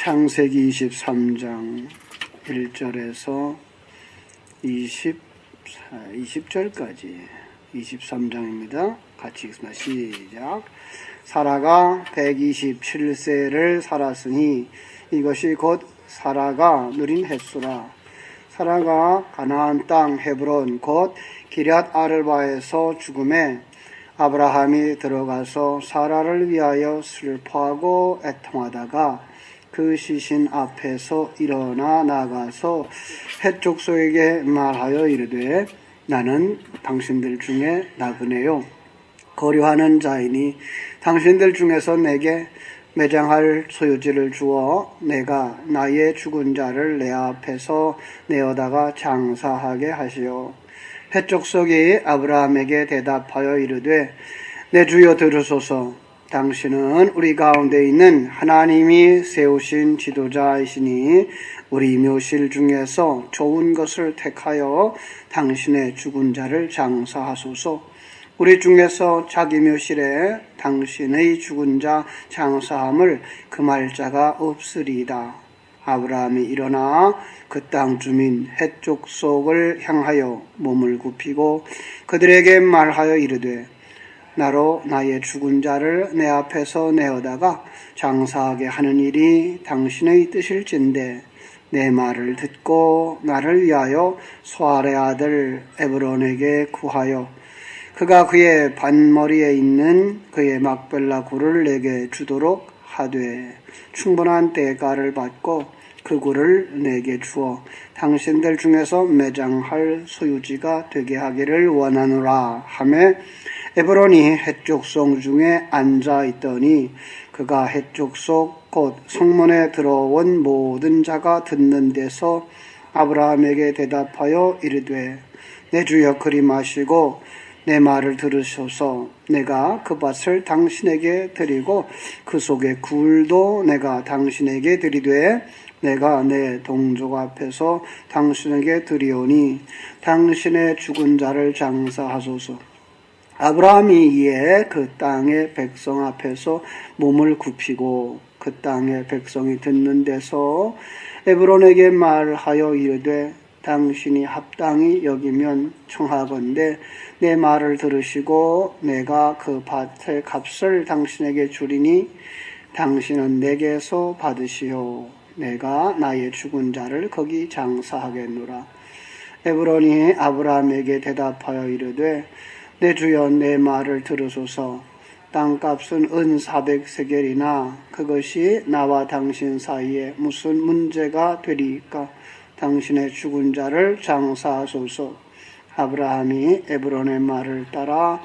창세기 23장 1절에서 20절까지 23장입니다. 같이 읽습니다. 시작. 사라가 127세를 살았으니 이것이 곧 사라가 누린 횟수라. 사라가 가나안 땅 헤브론 곧 기럇 아르바에서 죽음에 아브라함이 들어가서 사라를 위하여 슬퍼하고 애통하다가 그 시신 앞에서 일어나 나가서 헷 족속에게 말하여 이르되 나는 당신들 중에 나그네요. 거류하는 자이니 당신들 중에서 내게 매장할 소유지를 주어 내가 나의 죽은 자를 내 앞에서 내어다가 장사하게 하시오. 헷 족속이 아브라함에게 대답하여 이르되 내 주여 들으소서. 당신은 우리 가운데 있는 하나님이 세우신 지도자이시니 우리 묘실 중에서 좋은 것을 택하여 당신의 죽은 자를 장사하소서. 우리 중에서 자기 묘실에 당신의 죽은 자 장사함을 금할 자가 없으리이다. 아브라함이 일어나 그 땅 주민 헷 족속을 향하여 몸을 굽히고 그들에게 말하여 이르되 나로 나의 죽은 자를 내 앞에서 내어다가 장사하게 하는 일이 당신의 뜻일진데 내 말을 듣고 나를 위하여 소알의 아들 에브론에게 구하여 그가 그의 반머리에 있는 그의 막벨라 굴을 내게 주도록 하되 충분한 대가를 받고 그 굴을 내게 주어 당신들 중에서 매장할 소유지가 되게 하기를 원하노라 하매 에브론이 헷 족속 중에 앉아 있더니 그가 헷 족속 곧 성문에 들어온 모든 자가 듣는 데서 아브라함에게 대답하여 이르되 내 주여 그리 마시고 내 말을 들으소서. 내가 그 밭을 당신에게 드리고 그 속의 굴도 내가 당신에게 드리되 내가 내 동족 앞에서 당신에게 드리오니 당신의 죽은 자를 장사하소서. 아브라함이 이에 그 땅의 백성 앞에서 몸을 굽히고 그 땅의 백성이 듣는 데서 에브론에게 말하여 이르되 당신이 합당히 여기면 청하건대 내 말을 들으시고 내가 그 밭의 값을 당신에게 주리니 당신은 내게서 받으시오. 내가 나의 죽은 자를 거기 장사하겠노라. 에브론이 아브라함에게 대답하여 이르되 내 주여 내 말을 들으소서. 땅값은 은 400세겔이나 그것이 나와 당신 사이에 무슨 문제가 되리까? 당신의 죽은 자를 장사하소서. 아브라함이 에브론의 말을 따라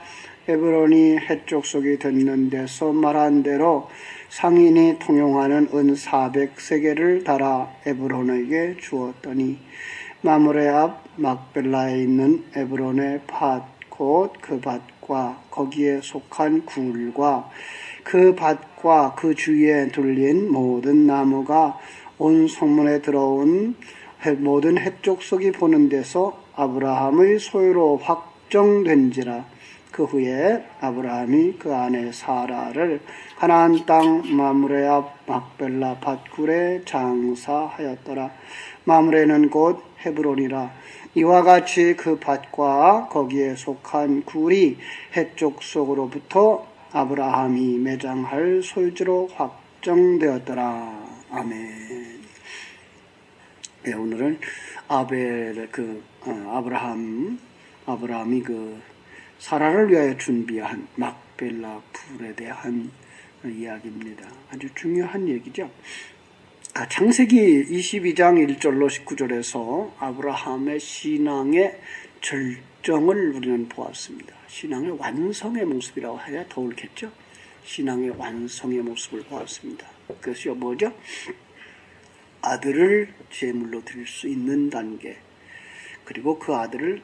에브론이 헷 족속이 듣는 데서 말한 대로 상인이 통용하는 은 400세겔을 달아 에브론에게 주었더니 마므레 앞 막벨라에 있는 에브론의 밭 곧 그 밭과 거기에 속한 굴과 그 밭과 그 주위에 둘린 모든 나무가 온 성문에 들어온 모든 헷 족속이 보는 데서 아브라함의 소유로 확정된지라. 그 후에 아브라함이 그 아내 사라를 가나안 땅 마므레 앞 막벨라 밭굴에 장사하였더라. 마므레는 곧 헤브론이라. 이와 같이 그 밭과 거기에 속한 굴이 헷 족속으로부터 아브라함이 매장할 소유지로 확정되었더라. 아멘. 네, 오늘은 아브라함이 사라를 위하여 준비한 막벨라 풀에 대한 이야기입니다. 아주 중요한 얘기죠. 창세기 22장 1절로 19절에서 아브라함의 신앙의 절정을 우리는 보았습니다. 신앙의 완성의 모습이라고 해야 더 옳겠죠. 신앙의 완성의 모습을 보았습니다. 그것이 뭐죠? 아들을 제물로 드릴 수 있는 단계, 그리고 그 아들을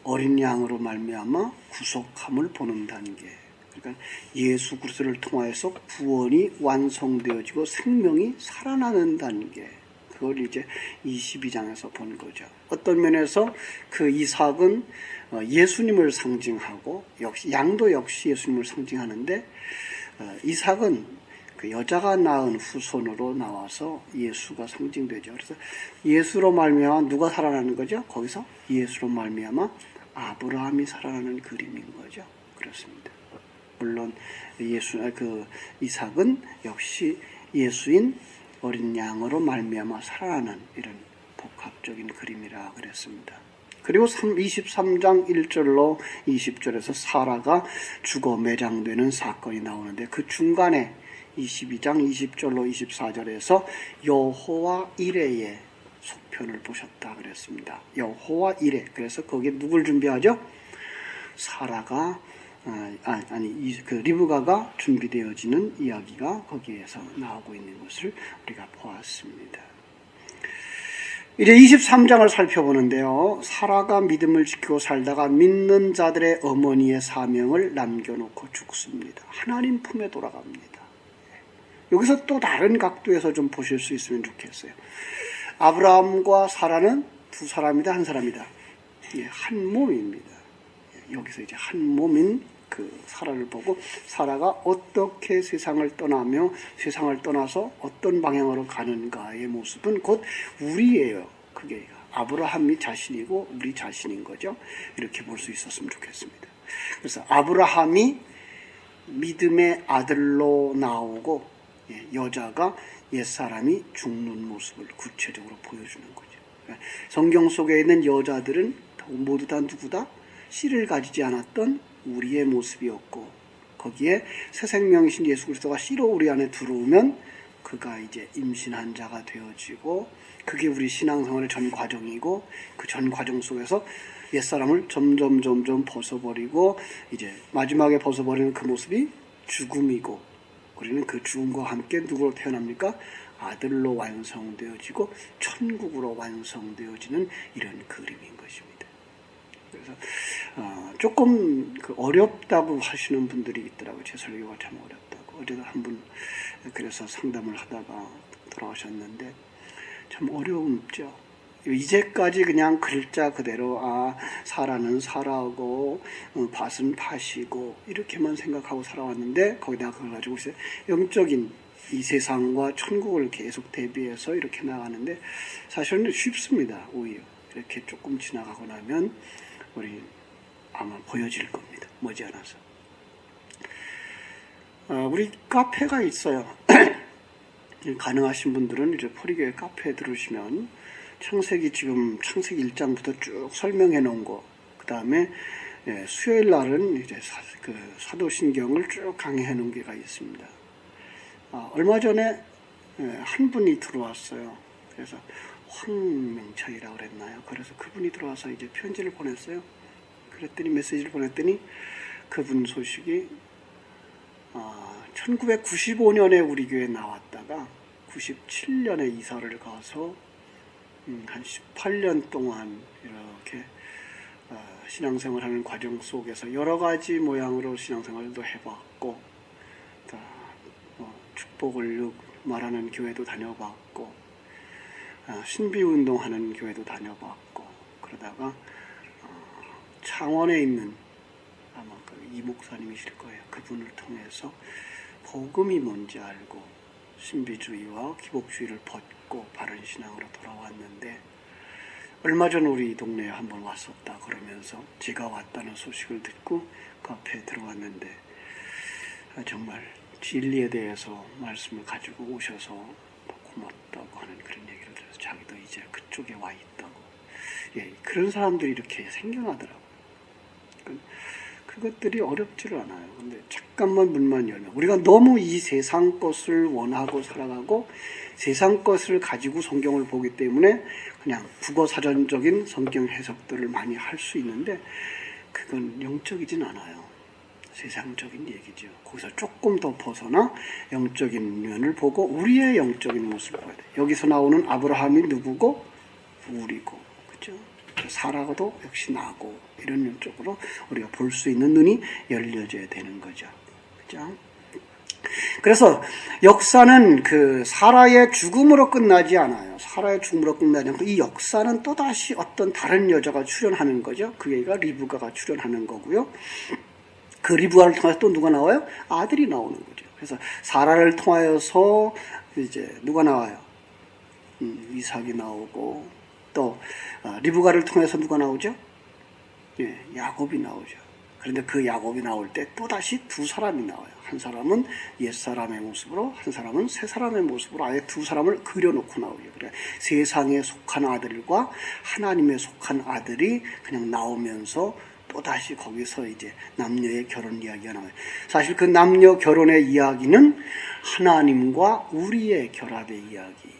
어린 양으로 말미암아 구속함을 보는 단계. 그러니까 예수 그리스도를 통하여서 구원이 완성되어지고 생명이 살아나는 단계. 그걸 이제 22장에서 본 거죠. 어떤 면에서 그 이삭은 예수님을 상징하고 역시 양도 역시 예수님을 상징하는데 이삭은 그 여자가 낳은 후손으로 나와서 예수가 상징되죠. 그래서 예수로 말미암아 누가 살아나는 거죠? 거기서 예수로 말미암아 아브라함이 살아나는 그림인 거죠. 그렇습니다. 물론 이삭은 역시 예수인 어린 양으로 말미암아 살아나는 이런 복합적인 그림이라 그랬습니다. 그리고 23장 1절로 20절에서 사라가 죽어 매장되는 사건이 나오는데 그 중간에 22장 20절로 24절에서 여호와 이레의 속편을 보셨다 그랬습니다. 여호와 이레. 그래서 거기에 누굴 준비하죠? 사라가 리브가가 준비되어지는 이야기가 거기에서 나오고 있는 것을 우리가 보았습니다. 이제 23장을 살펴보는데요. 사라가 믿음을 지키고 살다가 믿는 자들의 어머니의 사명을 남겨놓고 죽습니다. 하나님 품에 돌아갑니다. 여기서 또 다른 각도에서 좀 보실 수 있으면 좋겠어요. 아브라함과 사라는 두 사람이다, 한 사람이다. 한 몸입니다. 여기서 이제 한 몸인 그 사라를 보고 사라가 어떻게 세상을 떠나며 세상을 떠나서 어떤 방향으로 가는가의 모습은 곧 우리예요. 그게 아브라함이 자신이고 우리 자신인 거죠. 이렇게 볼 수 있었으면 좋겠습니다. 그래서 아브라함이 믿음의 아들로 나오고 여자가 옛사람이 죽는 모습을 구체적으로 보여주는 거죠. 성경 속에 있는 여자들은 모두 다 누구다? 씨를 가지지 않았던 우리의 모습이었고 거기에 새 생명이신 예수 그리스도가 씨로 우리 안에 들어오면 그가 이제 임신한 자가 되어지고 그게 우리 신앙생활의 전 과정이고 그 전 과정 속에서 옛사람을 점점 벗어버리고 이제 마지막에 벗어버리는 그 모습이 죽음이고 우리는 그 죽음과 함께 누구로 태어납니까? 아들로 완성되어지고 천국으로 완성되어지는 이런 그림인 것입니다. 그래서 조금 어렵다고 하시는 분들이 있더라고요. 제 설교가 참 어렵다고. 어제도 한 분 그래서 상담을 하다가 돌아가셨는데 참 어려움죠. 이제까지 그냥 글자 그대로 사라는 사라고 밭은 밭이고 이렇게만 생각하고 살아왔는데 거기다가 그걸 가지고 영적인 이 세상과 천국을 계속 대비해서 이렇게 나가는데 사실은 쉽습니다. 오히려 이렇게 조금 지나가고 나면 우리 아마 보여질 겁니다. 머지않아서. 우리 카페가 있어요. 가능하신 분들은 이제 포리교회 카페에 들으시면 창세기 1장부터 쭉 설명해 놓은 거, 그 다음에 수요일 날은 이제 사도신경을 쭉 강의해 놓은 게가 있습니다. 얼마 전에 한 분이 들어왔어요. 그래서 황명창이라고 그랬나요? 그래서 그분이 들어와서 이제 편지를 보냈어요. 그랬더니 메시지를 보냈더니 그분 소식이 1995년에 우리 교회에 나왔다가 97년에 이사를 가서 한 18년 동안 이렇게 신앙생활하는 과정 속에서 여러 가지 모양으로 신앙생활도 해봤고 축복을 말하는 교회도 다녀봤고 신비운동하는 교회도 다녀봤고 그러다가 창원에 있는 아마 이 목사님이실 거예요. 그분을 통해서 복음이 뭔지 알고 신비주의와 기복주의를 벗고 바른 신앙으로 돌아왔는데 얼마 전 우리 동네에 한번 왔었다 그러면서 제가 왔다는 소식을 듣고 카페에 들어왔는데 정말 진리에 대해서 말씀을 가지고 오셔서 고맙다고 하는 그런 얘기를 들어서 자기도 이제 그쪽에 와 있다고. 그런 사람들이 이렇게 생겨나더라고요. 그것들이 어렵지를 않아요. 근데 잠깐만 문만 열면 우리가 너무 이 세상 것을 원하고 살아가고 세상 것을 가지고 성경을 보기 때문에 그냥 국어사전적인 성경 해석들을 많이 할 수 있는데 그건 영적이진 않아요. 세상적인 얘기죠. 거기서 조금 더 벗어나 영적인 면을 보고 우리의 영적인 모습을 봐야 돼요. 여기서 나오는 아브라함이 누구고 우리고 그죠? 사라도 역시 나고 이런 쪽으로 우리가 볼 수 있는 눈이 열려져야 되는 거죠. 그죠? 그래서 역사는 그 사라의 죽음으로 끝나지 않아요. 사라의 죽음으로 끝나지 않고 이 역사는 또다시 어떤 다른 여자가 출연하는 거죠. 그게가 리브가가 출연하는 거고요. 그 리브가를 통해서 또 누가 나와요? 아들이 나오는 거죠. 그래서 사라를 통하여서 이제 누가 나와요? 이삭이 나오고 또 리브가를 통해서 누가 나오죠? 예, 야곱이 나오죠. 그런데 그 야곱이 나올 때 또다시 두 사람이 나와요. 한 사람은 옛사람의 모습으로, 한 사람은 새사람의 모습으로 아예 두 사람을 그려놓고 나오죠. 그래, 세상에 속한 아들과 하나님에 속한 아들이 그냥 나오면서 또다시 거기서 이제 남녀의 결혼 이야기가 나와요. 사실 그 남녀 결혼의 이야기는 하나님과 우리의 결합의 이야기.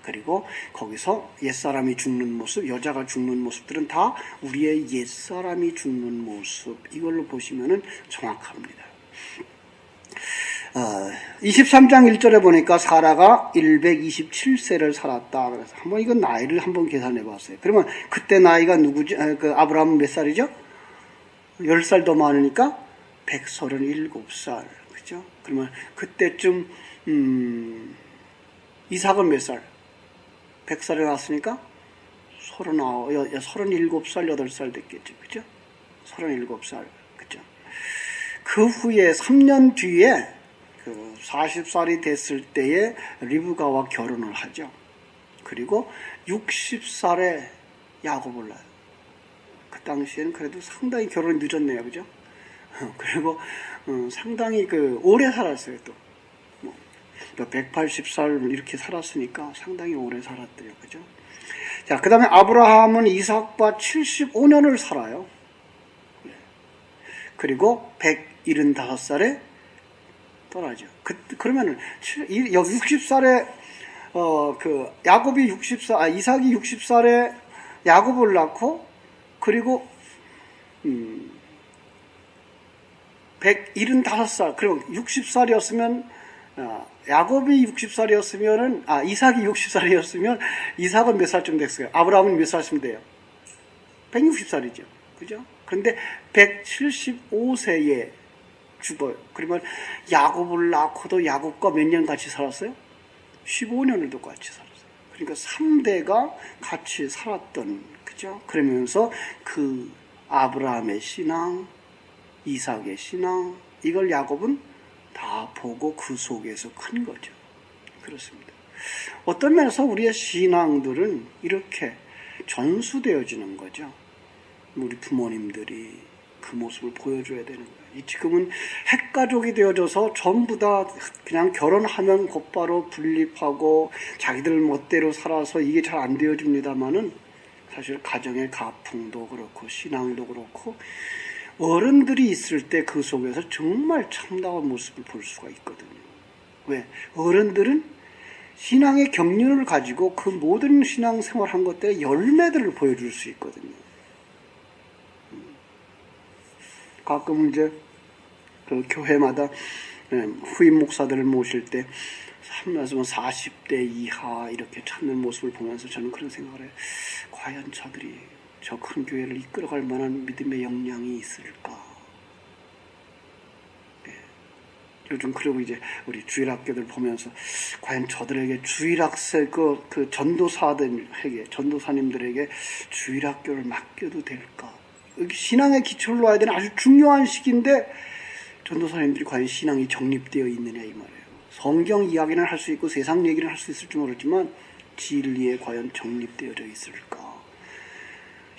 그리고 거기서 옛사람이 죽는 모습, 여자가 죽는 모습들은 다 우리의 옛사람이 죽는 모습, 이걸로 보시면은 정확합니다. 23장 1절에 보니까 사라가 127세를 살았다. 그래서 한번 이건 나이를 한번 계산해 봤어요. 그러면 그때 나이가 누구지? 그 아브라함은 몇 살이죠? 10살 더 많으니까 137살. 그죠? 그러면 그때쯤, 이삭은 몇 살? 100살에 낳았으니까 37살, 8살 됐겠죠. 그죠? 37살. 그죠? 그 후에 3년 뒤에 그 40살이 됐을 때에 리브가와 결혼을 하죠. 그리고 60살에 야곱을 낳아요. 그 당시에는 그래도 상당히 결혼이 늦었네요. 그죠? 그리고 상당히 오래 살았어요. 또 180살 이렇게 살았으니까 상당히 오래 살았대요. 그죠? 자, 그 다음에 아브라함은 이삭과 75년을 살아요. 그리고 175살에 떠나죠. 그러면은, 60살에, 야곱이 60살, 이삭이 60살에 야곱을 낳고, 그리고, 175살, 그리고 60살이었으면, 야곱이 60살이었으면은, 이삭이 60살이었으면, 이삭은 몇 살쯤 됐어요? 아브라함은 몇 살쯤 돼요? 160살이죠. 그죠? 그런데 175세에 죽어요. 그러면 야곱을 낳고도 야곱과 몇 년 같이 살았어요? 15년을 또 같이 살았어요. 그러니까 3대가 같이 살았던, 그죠? 그러면서 그 아브라함의 신앙, 이삭의 신앙, 이걸 야곱은 다 보고 그 속에서 큰 거죠. 그렇습니다. 어떤 면에서 우리의 신앙들은 이렇게 전수되어지는 거죠. 우리 부모님들이 그 모습을 보여줘야 되는 거예요. 지금은 핵가족이 되어져서 전부 다 그냥 결혼하면 곧바로 분립하고 자기들 멋대로 살아서 이게 잘 안 되어집니다만은 사실 가정의 가풍도 그렇고 신앙도 그렇고 어른들이 있을 때 그 속에서 정말 참다운 모습을 볼 수가 있거든요. 왜? 어른들은 신앙의 경륜을 가지고 그 모든 신앙생활 한 것들의 열매들을 보여줄 수 있거든요. 가끔 이제 그 교회마다 후임 목사들을 모실 때 40대 이하 이렇게 찾는 모습을 보면서 저는 그런 생각을 해요. 과연 저들이 저 큰 교회를 이끌어갈 만한 믿음의 역량이 있을까? 네. 요즘 그리고 이제 우리 주일학교들 보면서 과연 저들에게 주일학생 그 전도사님들에게 주일학교를 맡겨도 될까? 여기 신앙의 기초를 놓아야 되는 아주 중요한 시기인데 전도사님들이 과연 신앙이 정립되어 있느냐 이 말이에요. 성경 이야기는 할 수 있고 세상 얘기는 할 수 있을지 모르지만 진리에 과연 정립되어져 있을까?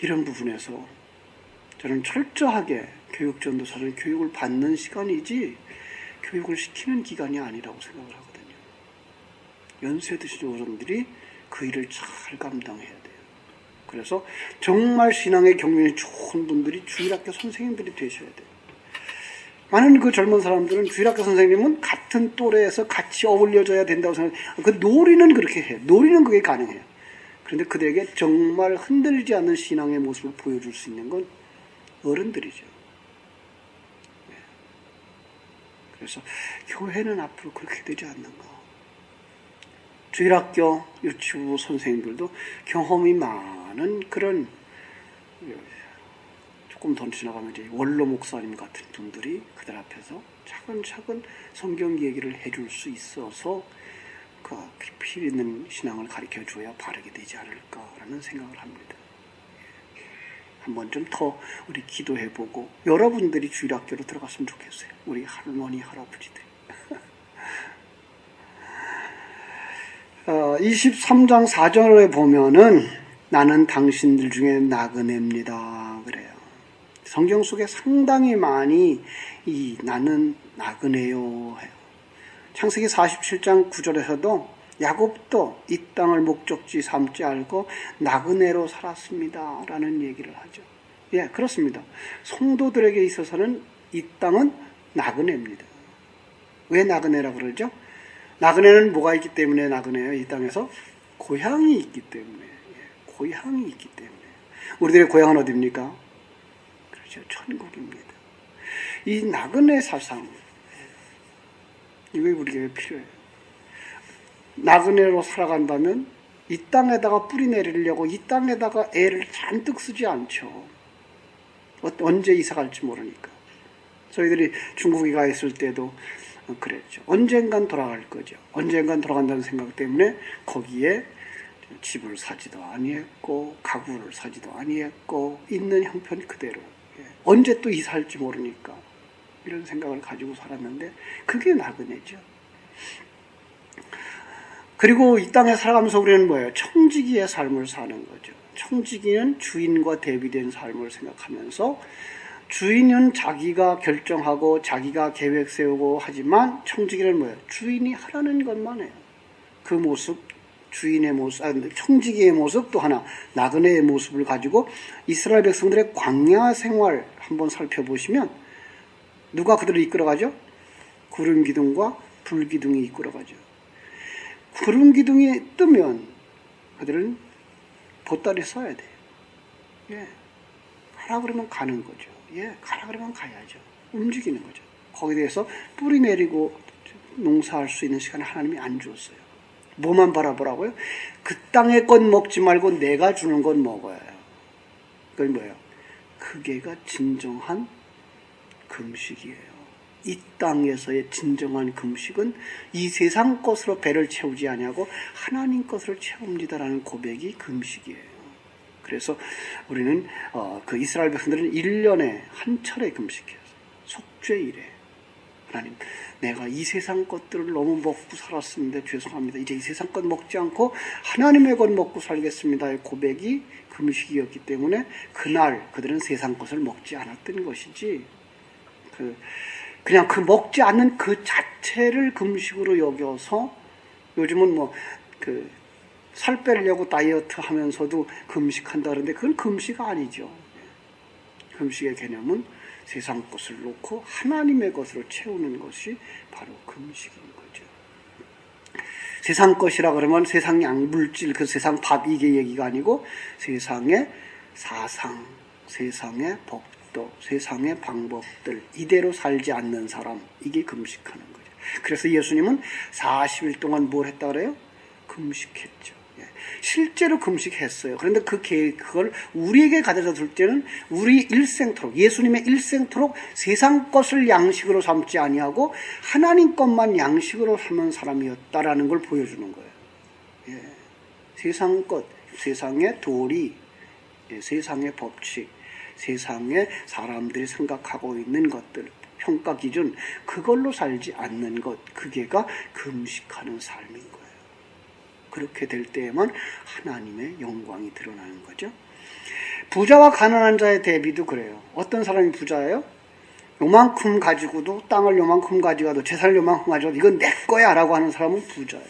이런 부분에서 저는 철저하게 교육전도사는 교육을 받는 시간이지 교육을 시키는 기간이 아니라고 생각을 하거든요. 연세 드신 어른들이 그 일을 잘 감당해야 돼요. 그래서 정말 신앙의 경륜이 좋은 분들이 주일학교 선생님들이 되셔야 돼요. 많은 그 젊은 사람들은 주일학교 선생님은 같은 또래에서 같이 어울려져야 된다고 생각해요. 그 놀이는 그렇게 해요. 놀이는 그게 가능해요. 그런데 그들에게 정말 흔들리지 않는 신앙의 모습을 보여줄 수 있는 건 어른들이죠. 그래서 교회는 앞으로 그렇게 되지 않는가. 주일학교, 유치부 선생님들도 경험이 많은 그런 조금 더 지나가면 이제 원로 목사님 같은 분들이 그들 앞에서 차근차근 성경 얘기를 해줄 수 있어서 그 깊이 있는 신앙을 가르쳐 줘야 바르게 되지 않을까라는 생각을 합니다. 한번 좀 더 우리 기도해보고 여러분들이 주일학교로 들어갔으면 좋겠어요. 우리 할머니, 할아버지들. 23장 4절에 보면은 나는 당신들 중에 나그네입니다. 그래요. 성경 속에 상당히 많이 이 나는 나그네요 해요. 창세기 47장 9절에서도 야곱도 이 땅을 목적지 삼지 않고 나그네로 살았습니다. 라는 얘기를 하죠. 예, 그렇습니다. 성도들에게 있어서는 이 땅은 나그네입니다. 왜 나그네라 그러죠? 나그네는 뭐가 있기 때문에 나그네예요? 이 땅에서 고향이 있기 때문에. 예, 고향이 있기 때문에. 우리들의 고향은 어디입니까? 그렇죠. 천국입니다. 이 나그네 사상, 이거 우리에게 필요해요. 나그네로 살아간다면 이 땅에다가 뿌리 내리려고 이 땅에다가 애를 잔뜩 쓰지 않죠. 언제 이사 갈지 모르니까. 저희들이 중국에 가 있을 때도 그랬죠. 언젠간 돌아갈 거죠. 언젠간 돌아간다는 생각 때문에 거기에 집을 사지도 아니했고 가구를 사지도 아니했고 있는 형편 그대로. 언제 또 이사할지 모르니까 이런 생각을 가지고 살았는데 그게 나그네죠. 그리고 이 땅에 살아가면서 우리는 뭐예요? 청지기의 삶을 사는 거죠. 청지기는 주인과 대비된 삶을 생각하면서 주인은 자기가 결정하고 자기가 계획 세우고 하지만 청지기는 뭐예요? 주인이 하라는 것만 해요. 그 모습, 주인의 모습, 청지기의 모습 또 하나 나그네의 모습을 가지고 이스라엘 백성들의 광야 생활 한번 살펴보시면 누가 그들을 이끌어가죠? 구름 기둥과 불 기둥이 이끌어가죠. 구름 기둥이 뜨면 그들은 보따리 써야 돼요. 예. 가라 그러면 가는 거죠. 예, 가라 그러면 가야죠. 움직이는 거죠. 거기에 대해서 뿌리 내리고 농사할 수 있는 시간을 하나님이 안 주었어요. 뭐만 바라보라고요? 그 땅의 것 먹지 말고 내가 주는 건 먹어야 해요. 그건 뭐예요? 그게가 진정한 금식이에요. 이 땅에서의 진정한 금식은 이 세상 것으로 배를 채우지 아니하고 하나님 것으로 채웁니다라는 고백이 금식이에요. 그래서 우리는 그 이스라엘 백성들은 1년에 한 차례 금식해요. 속죄일에 하나님 내가 이 세상 것들을 너무 먹고 살았습니다. 죄송합니다. 이제 이 세상 것 먹지 않고 하나님의 것 먹고 살겠습니다의 고백이 금식이었기 때문에 그날 그들은 세상 것을 먹지 않았던 것이지 그냥 그 먹지 않는 그 자체를 금식으로 여겨서 요즘은 살 빼려고 다이어트 하면서도 금식한다 그러는데 그건 금식 아니죠. 금식의 개념은 세상 것을 놓고 하나님의 것으로 채우는 것이 바로 금식인 거죠. 세상 것이라 그러면 세상 양물질, 그 세상 밥 이게 얘기가 아니고 세상의 사상, 세상의 법도, 세상의 방법들 이대로 살지 않는 사람, 이게 금식하는 거죠. 그래서 예수님은 40일 동안 뭘 했다 그래요? 금식했죠. 실제로 금식했어요. 그런데 그걸 우리에게 가져다 줄 때는 우리 일생토록, 예수님의 일생토록 세상 것을 양식으로 삼지 아니하고 하나님 것만 양식으로 삼은 사람이었다라는 걸 보여주는 거예요. 예. 세상 것, 세상의 도리, 세상의 법칙, 세상에 사람들이 생각하고 있는 것들, 평가 기준, 그걸로 살지 않는 것, 그게가 금식하는 삶인 거예요. 그렇게 될 때에만 하나님의 영광이 드러나는 거죠. 부자와 가난한 자의 대비도 그래요. 어떤 사람이 부자예요? 요만큼 가지고도, 땅을 요만큼 가지고도, 재산을 요만큼 가지고도 이건 내 거야 라고 하는 사람은 부자예요.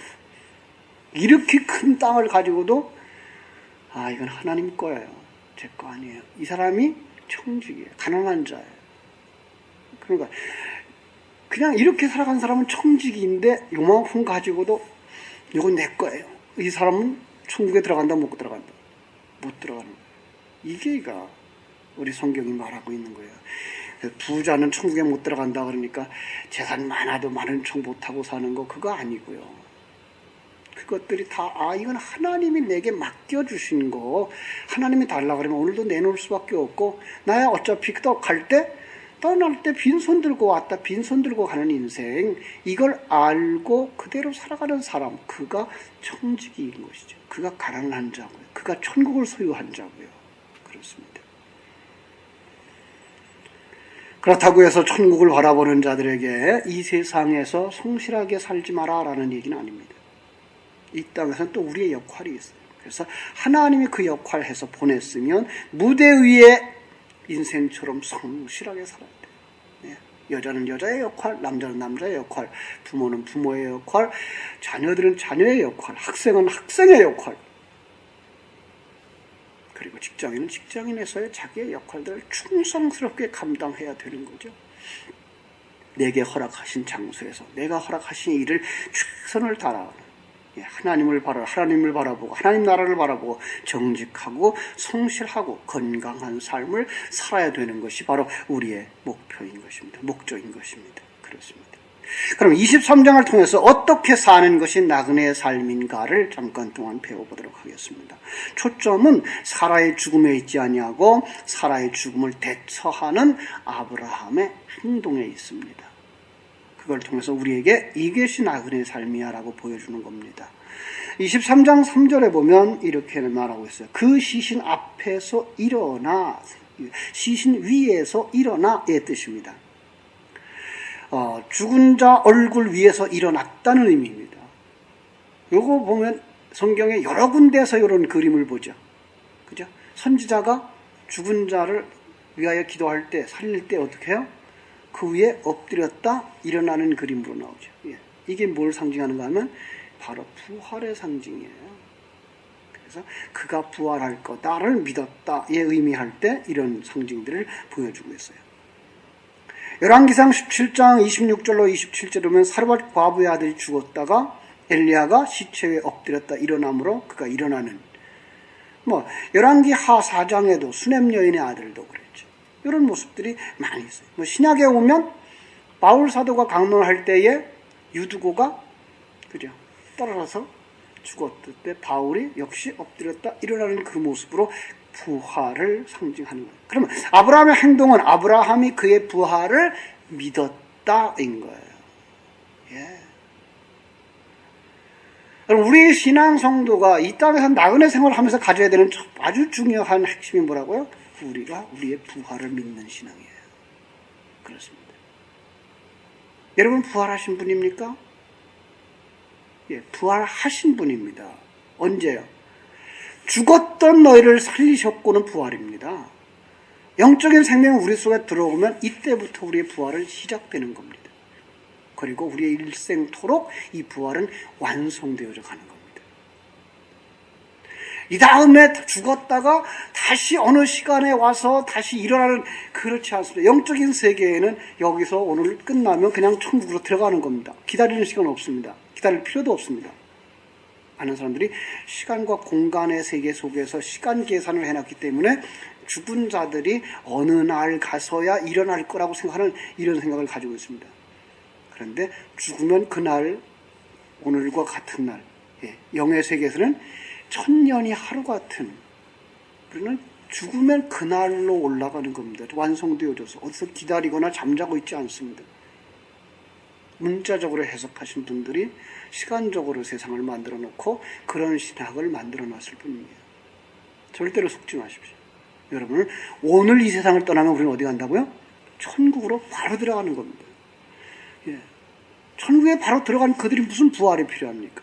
이렇게 큰 땅을 가지고도 이건 하나님 거예요. 제 거 아니에요. 이 사람이 청직이에요. 가난한 자예요. 그러니까 그냥 이렇게 살아간 사람은 청직인데 요만큼 가지고도 이건 내 거예요. 이 사람은 천국에 들어간다, 못 들어간다? 못 들어가는 거예요. 이게가 우리 성경이 말하고 있는 거예요. 부자는 천국에 못 들어간다 그러니까 재산 많아도 많은 척 못하고 사는 거 그거 아니고요. 그것들이 다 이건 하나님이 내게 맡겨주신 거, 하나님이 달라 그러면 오늘도 내놓을 수밖에 없고 나야 어차피 갈 때 떠날 때 빈손 들고 왔다 빈손 들고 가는 인생, 이걸 알고 그대로 살아가는 사람, 그가 청지기인 것이죠. 그가 가난한 자고요. 그가 천국을 소유한 자고요. 그렇습니다. 그렇다고 해서 천국을 바라보는 자들에게 이 세상에서 성실하게 살지 마라 라는 얘기는 아닙니다. 이 땅에서는 또 우리의 역할이 있어요. 그래서 하나님이 그 역할을 해서 보냈으면 무대 위에 인생처럼 성실하게 살아야 돼요. 예. 여자는 여자의 역할, 남자는 남자의 역할, 부모는 부모의 역할, 자녀들은 자녀의 역할, 학생은 학생의 역할, 그리고 직장인은 직장인에서의 자기의 역할들을 충성스럽게 감당해야 되는 거죠. 내게 허락하신 장소에서 내가 허락하신 일을 최선을 다하는, 하나님을 바라보고 하나님 나라를 바라보고 정직하고 성실하고 건강한 삶을 살아야 되는 것이 바로 우리의 목표인 것입니다. 목적인 것입니다. 그렇습니다. 그럼 23장을 통해서 어떻게 사는 것이 나그네의 삶인가를 잠깐 동안 배워보도록 하겠습니다. 초점은 사라의 죽음에 있지 아니하고 사라의 죽음을 대처하는 아브라함의 행동에 있습니다. 그걸 통해서 우리에게 이것이 나그네의 삶이야 라고 보여주는 겁니다. 23장 3절에 보면 이렇게 말하고 있어요. 그 시신 앞에서 일어나, 시신 위에서 일어나의 뜻입니다. 죽은 자 얼굴 위에서 일어났다는 의미입니다. 요거 보면 성경에 여러 군데에서 이런 그림을 보죠. 그죠? 선지자가 죽은 자를 위하여 기도할 때, 살릴 때 어떻게 해요? 그 위에 엎드렸다 일어나는 그림으로 나오죠. 예. 이게 뭘 상징하는가 하면 바로 부활의 상징이에요. 그래서 그가 부활할 거다를 믿었다에 의미할 때 이런 상징들을 보여주고 있어요. 열왕기상 17장 26절로 27절에 보면 사르밧 과부의 아들이 죽었다가 엘리야가 시체 위에 엎드렸다 일어남으로 그가 일어나는, 열왕기 하 4장에도 수넴 여인의 아들도 그랬죠. 이런 모습들이 많이 있어요. 신약에 오면 바울 사도가 강론할 때에 유두고가 그죠? 떨어져서 죽었을 때 바울이 역시 엎드렸다 일어나는 그 모습으로 부활을 상징하는 거예요. 그러면 아브라함의 행동은 아브라함이 그의 부활을 믿었다인 거예요. 예. 그럼 우리 신앙 성도가 이 땅에서 나그네 생활을 하면서 가져야 되는 아주 중요한 핵심이 뭐라고요? 우리가 우리의 부활을 믿는 신앙이에요. 그렇습니다. 여러분 부활하신 분입니까? 예, 부활하신 분입니다. 언제요? 죽었던 너희를 살리셨고는 부활입니다. 영적인 생명이 우리 속에 들어오면 이때부터 우리의 부활은 시작되는 겁니다. 그리고 우리의 일생토록 이 부활은 완성되어져 가는 겁니다. 이 다음에 죽었다가 다시 어느 시간에 와서 다시 일어나는, 그렇지 않습니다. 영적인 세계에는 여기서 오늘 끝나면 그냥 천국으로 들어가는 겁니다. 기다리는 시간 없습니다. 기다릴 필요도 없습니다. 많은 사람들이 시간과 공간의 세계 속에서 시간 계산을 해놨기 때문에 죽은 자들이 어느 날 가서야 일어날 거라고 생각하는 이런 생각을 가지고 있습니다. 그런데 죽으면 그날, 오늘과 같은 날, 영의 세계에서는 천년이 하루 같은, 그러면 죽으면 그날로 올라가는 겁니다. 완성되어져서 어디서 기다리거나 잠자고 있지 않습니다. 문자적으로 해석하신 분들이 시간적으로 세상을 만들어 놓고 그런 신학을 만들어 놨을 뿐입니다. 절대로 속지 마십시오. 여러분은 오늘 이 세상을 떠나면 우리는 어디 간다고요? 천국으로 바로 들어가는 겁니다. 예. 천국에 바로 들어간 그들이 무슨 부활이 필요합니까?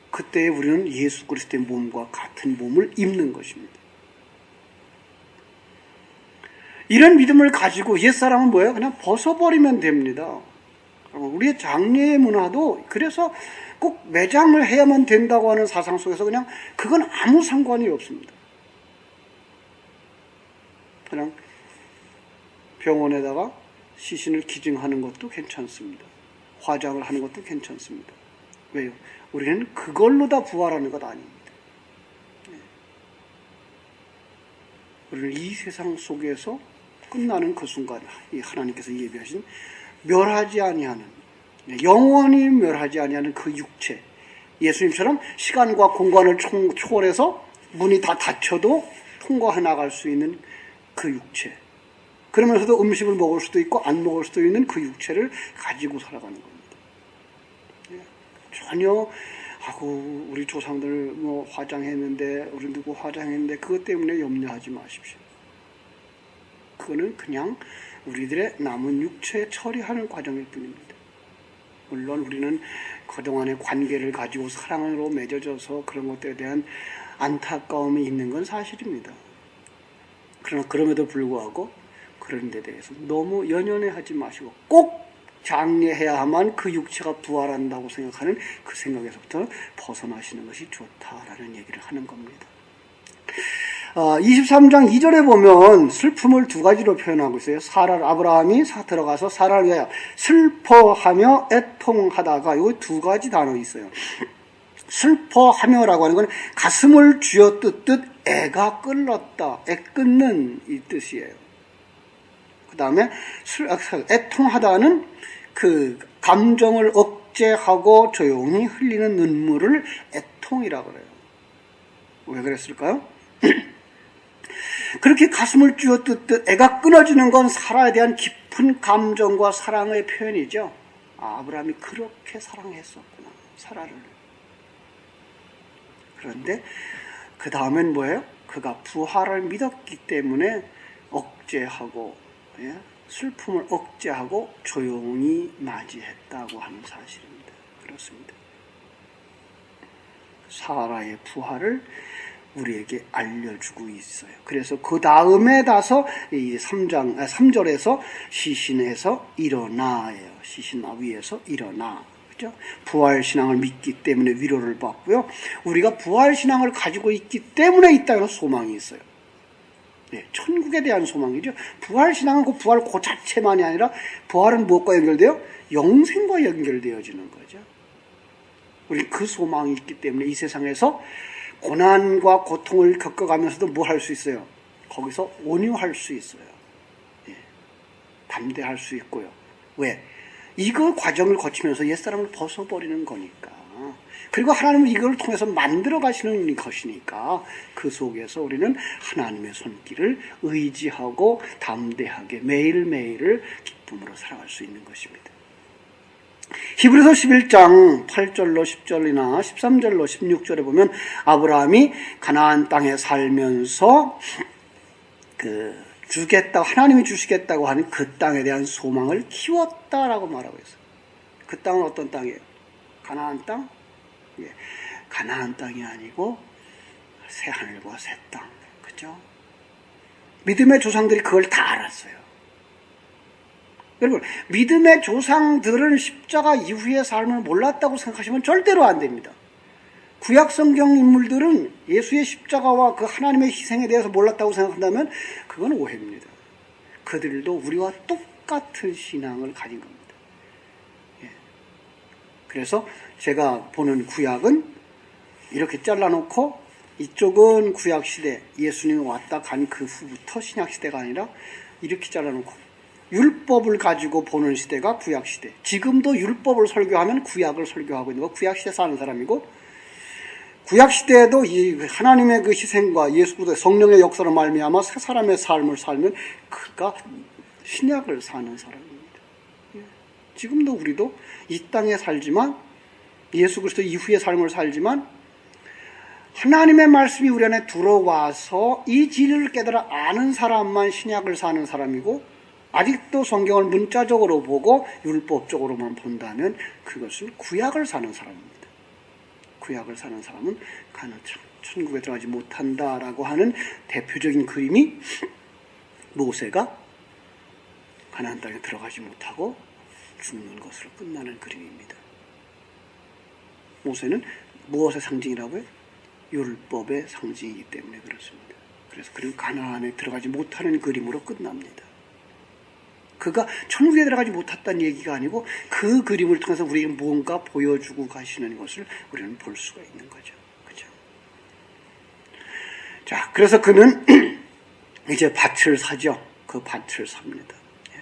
그때 우리는 예수 그리스도의 몸과 같은 몸을 입는 것입니다. 이런 믿음을 가지고 옛사람은 뭐예요? 그냥 벗어버리면 됩니다. 우리의 장례의 문화도 그래서 꼭 매장을 해야만 된다고 하는 사상 속에서 그냥 그건 아무 상관이 없습니다. 그냥 병원에다가 시신을 기증하는 것도 괜찮습니다. 화장을 하는 것도 괜찮습니다. 왜요? 우리는 그걸로 다 부활하는 것 아닙니다. 우리는 이 세상 속에서 끝나는 그 순간, 하나님께서 예비하신 멸하지 아니하는, 영원히 멸하지 아니하는 그 육체, 예수님처럼 시간과 공간을 초월해서 문이 다 닫혀도 통과해 나갈 수 있는 그 육체, 그러면서도 음식을 먹을 수도 있고 안 먹을 수도 있는 그 육체를 가지고 살아가는 겁니다. 전혀 하고 우리 조상들 화장했는데, 우리 누구 화장했는데 그것 때문에 염려하지 마십시오. 그거는 그냥 우리들의 남은 육체 처리하는 과정일 뿐입니다. 물론 우리는 그동안의 관계를 가지고 사랑으로 맺어져서 그런 것들에 대한 안타까움이 있는 건 사실입니다. 그러나 그럼에도 불구하고 그런 데 대해서 너무 연연해하지 마시고 꼭 장례해야만 그 육체가 부활한다고 생각하는 그 생각에서부터 벗어나시는 것이 좋다라는 얘기를 하는 겁니다. 23장 2절에 보면 슬픔을 두 가지로 표현하고 있어요. 아브라함이 들어가서 사라를 위하여 슬퍼하며 애통하다가 이 두 가지 단어 있어요. 슬퍼하며라고 하는 건 가슴을 쥐어뜯듯 애가 끌렀다. 애 끊는 이 뜻이에요. 그 다음에 애통하다는 그 감정을 억제하고 조용히 흘리는 눈물을 애통이라고 그래요. 왜 그랬을까요? 그렇게 가슴을 쥐어뜯듯 애가 끊어지는 건 사라에 대한 깊은 감정과 사랑의 표현이죠. 아브라함이 그렇게 사랑했었구나, 사라를. 그런데 그 다음엔 뭐예요? 그가 부활을 믿었기 때문에 억제하고, 슬픔을 억제하고 조용히 맞이했다고 하는 사실입니다. 그렇습니다. 사라의 부활을 우리에게 알려주고 있어요. 그래서 그 다음에 가서 3절에서 시신에서 일어나예요. 시신 위에서 일어나. 그죠? 부활신앙을 믿기 때문에 위로를 받고요. 우리가 부활신앙을 가지고 있기 때문에 이 땅에 소망이 있어요. 네, 천국에 대한 소망이죠. 부활신앙은 그 부활 그 자체만이 아니라 부활은 무엇과 연결돼요? 영생과 연결되어지는 거죠. 우리 그 소망이 있기 때문에 이 세상에서 고난과 고통을 겪어가면서도 뭐 할 수 있어요? 거기서 온유할 수 있어요. 예, 담대할 수 있고요. 왜? 이거 과정을 거치면서 옛사람을 벗어버리는 거니까. 그리고 하나님은 이걸 통해서 만들어 가시는 것이니까 그 속에서 우리는 하나님의 손길을 의지하고 담대하게 매일매일을 기쁨으로 살아갈 수 있는 것입니다. 히브리서 11장 8절로 10절이나 13절로 16절에 보면 아브라함이 가나안 땅에 살면서 하나님이 주시겠다고 하는 그 땅에 대한 소망을 키웠다라고 말하고 있어요. 그 땅은 어떤 땅이에요? 가나안 땅? 예, 가나안 땅이 아니고 새 하늘과 새 땅. 그죠? 믿음의 조상들이 그걸 다 알았어요. 여러분, 믿음의 조상들은 십자가 이후의 삶을 몰랐다고 생각하시면 절대로 안 됩니다. 구약 성경 인물들은 예수의 십자가와 그 하나님의 희생에 대해서 몰랐다고 생각한다면 그건 오해입니다. 그들도 우리와 똑같은 신앙을 가진 겁니다. 예. 그래서 제가 보는 구약은 이렇게 잘라놓고 이쪽은 구약시대, 예수님이 왔다 간 그 후부터 신약시대가 아니라 이렇게 잘라놓고 율법을 가지고 보는 시대가 구약시대. 지금도 율법을 설교하면 구약을 설교하고 있는 거 구약시대 사는 사람이고, 구약시대에도 이 하나님의 그 희생과 예수 그리스도의 성령의 역사로 말미암아 새 사람의 삶을 살면 그가 신약을 사는 사람입니다. 지금도 우리도 이 땅에 살지만, 예수 그리스도 이후의 삶을 살지만 하나님의 말씀이 우리 안에 들어와서 이 진리를 깨달아 아는 사람만 신약을 사는 사람이고, 아직도 성경을 문자적으로 보고 율법적으로만 본다면 그것은 구약을 사는 사람입니다. 구약을 사는 사람은 천국에 들어가지 못한다라고 하는 대표적인 그림이 모세가 가나안 땅에 들어가지 못하고 죽는 것으로 끝나는 그림입니다. 모세는 무엇의 상징이라고요? 율법의 상징이기 때문에 그렇습니다. 그래서 그리고 가나안에 들어가지 못하는 그림으로 끝납니다. 그가 천국에 들어가지 못했다는 얘기가 아니고 그 그림을 통해서 우리에게 무언가 보여주고 가시는 것을 우리는 볼 수가 있는 거죠. 그죠? 자, 그래서 그는 이제 밭을 사죠. 그 밭을 삽니다. 예.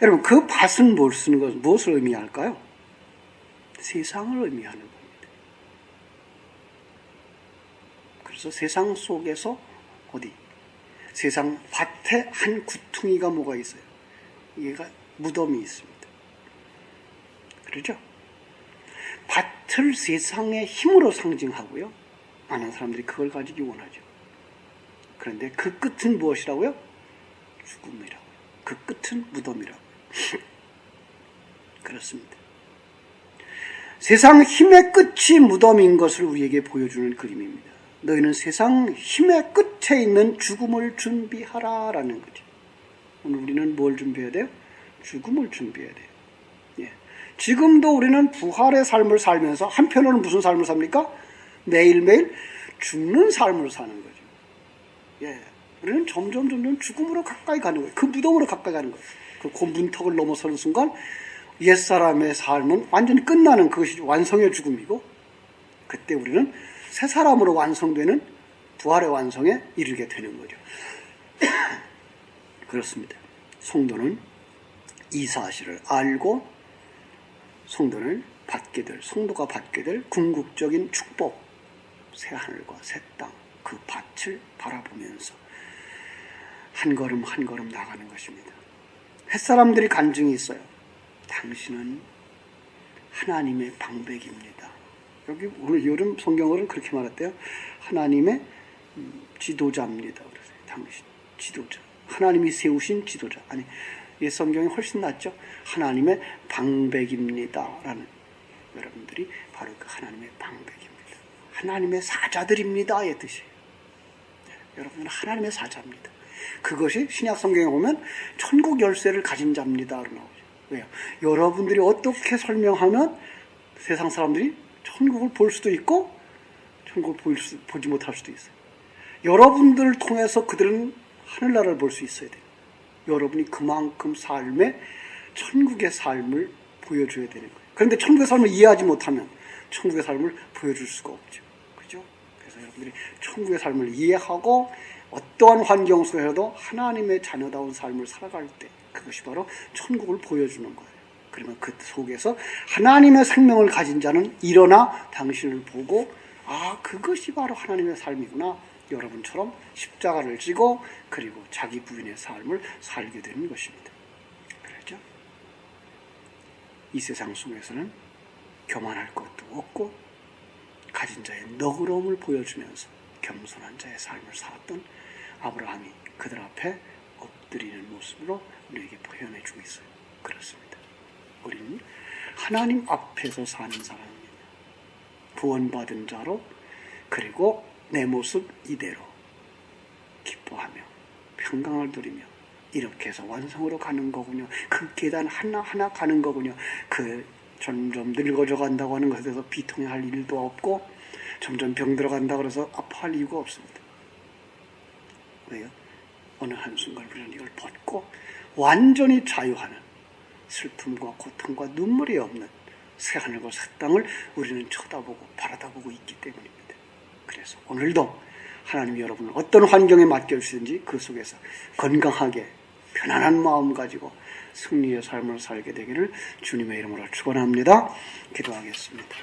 여러분, 그 밭은 무엇을 의미할까요? 세상을 의미하는 겁니다. 그래서 세상 속에서 어디? 세상 밭에 한 구퉁이가 뭐가 있어요? 얘가 무덤이 있습니다. 그렇죠? 밭을 세상의 힘으로 상징하고요. 많은 사람들이 그걸 가지기 원하죠. 그런데 그 끝은 무엇이라고요? 죽음이라고요. 그 끝은 무덤이라고요. 그렇습니다. 세상 힘의 끝이 무덤인 것을 우리에게 보여주는 그림입니다. 너희는 세상 힘의 끝에 있는 죽음을 준비하라라는 거죠. 오늘 우리는 뭘 준비해야 돼요? 죽음을 준비해야 돼요. 예. 지금도 우리는 부활의 삶을 살면서 한편으로는 무슨 삶을 삽니까? 매일매일 죽는 삶을 사는 거죠. 예. 우리는 점점 죽음으로 가까이 가는 거예요. 그 무덤으로 가까이 가는 거예요. 그 문턱을 넘어서는 순간 옛사람의 삶은 완전히 끝나는 그것이 완성의 죽음이고, 그때 우리는 새 사람으로 완성되는 부활의 완성에 이르게 되는 거죠. 그렇습니다. 성도는 이 사실을 알고 성도가 받게 될 궁극적인 축복, 새 하늘과 새 땅, 그 밭을 바라보면서 한 걸음 한 걸음 나가는 것입니다. 햇사람들이 간증이 있어요. 당신은 하나님의 방백입니다. 여기 오늘 여름 성경어는 그렇게 말했대요. 하나님의 지도자입니다. 그러세요. 당신 지도자. 하나님이 세우신 지도자. 아니, 옛 성경이 훨씬 낫죠. 하나님의 방백입니다. 라는, 여러분들이 바로 그 하나님의 방백입니다. 하나님의 사자들입니다. 의 뜻이에요. 여러분들은 하나님의 사자입니다. 그것이 신약 성경에 보면 천국 열쇠를 가진 자입니다. 로 나오죠. 왜요? 여러분들이 어떻게 설명하면 세상 사람들이 천국을 볼 수도 있고 천국을 보지 못할 수도 있어요. 여러분들을 통해서 그들은 하늘나라를 볼 수 있어야 돼요. 여러분이 그만큼 삶에 천국의 삶을 보여줘야 되는 거예요. 그런데 천국의 삶을 이해하지 못하면 천국의 삶을 보여줄 수가 없죠. 그죠? 그래서 여러분들이 천국의 삶을 이해하고 어떠한 환경 속에서도 하나님의 자녀다운 삶을 살아갈 때 그것이 바로 천국을 보여주는 거예요. 그러면 그 속에서 하나님의 생명을 가진 자는 일어나 당신을 보고, 아, 그것이 바로 하나님의 삶이구나. 여러분처럼 십자가를 지고 그리고 자기 부인의 삶을 살게 되는 것입니다. 그렇죠? 이 세상 속에서는 교만할 것도 없고 가진 자의 너그러움을 보여주면서 겸손한 자의 삶을 살았던 아브라함이 그들 앞에 엎드리는 모습으로 우리에게 표현해주고 있어요. 그렇습니다. 우리는 하나님 앞에서 사는 사람입니다. 구원받은 자로, 그리고 내 모습 이대로 기뻐하며 평강을 누리며 이렇게 해서 완성으로 가는 거군요. 그 계단 하나하나 가는 거군요. 그 점점 늙어져 간다고 하는 것에 대해서 비통해할 일도 없고 점점 병들어간다고 해서 아파할 이유가 없습니다. 왜요? 어느 한순간 우리는 이걸 벗고 완전히 자유하는, 슬픔과 고통과 눈물이 없는 새 하늘과 새 땅을 우리는 쳐다보고 바라다보고 있기 때문입니다. 그래서 오늘도 하나님이 여러분을 어떤 환경에 맡겨주시든지 그 속에서 건강하게 편안한 마음 가지고 승리의 삶을 살게 되기를 주님의 이름으로 축원합니다. 기도하겠습니다.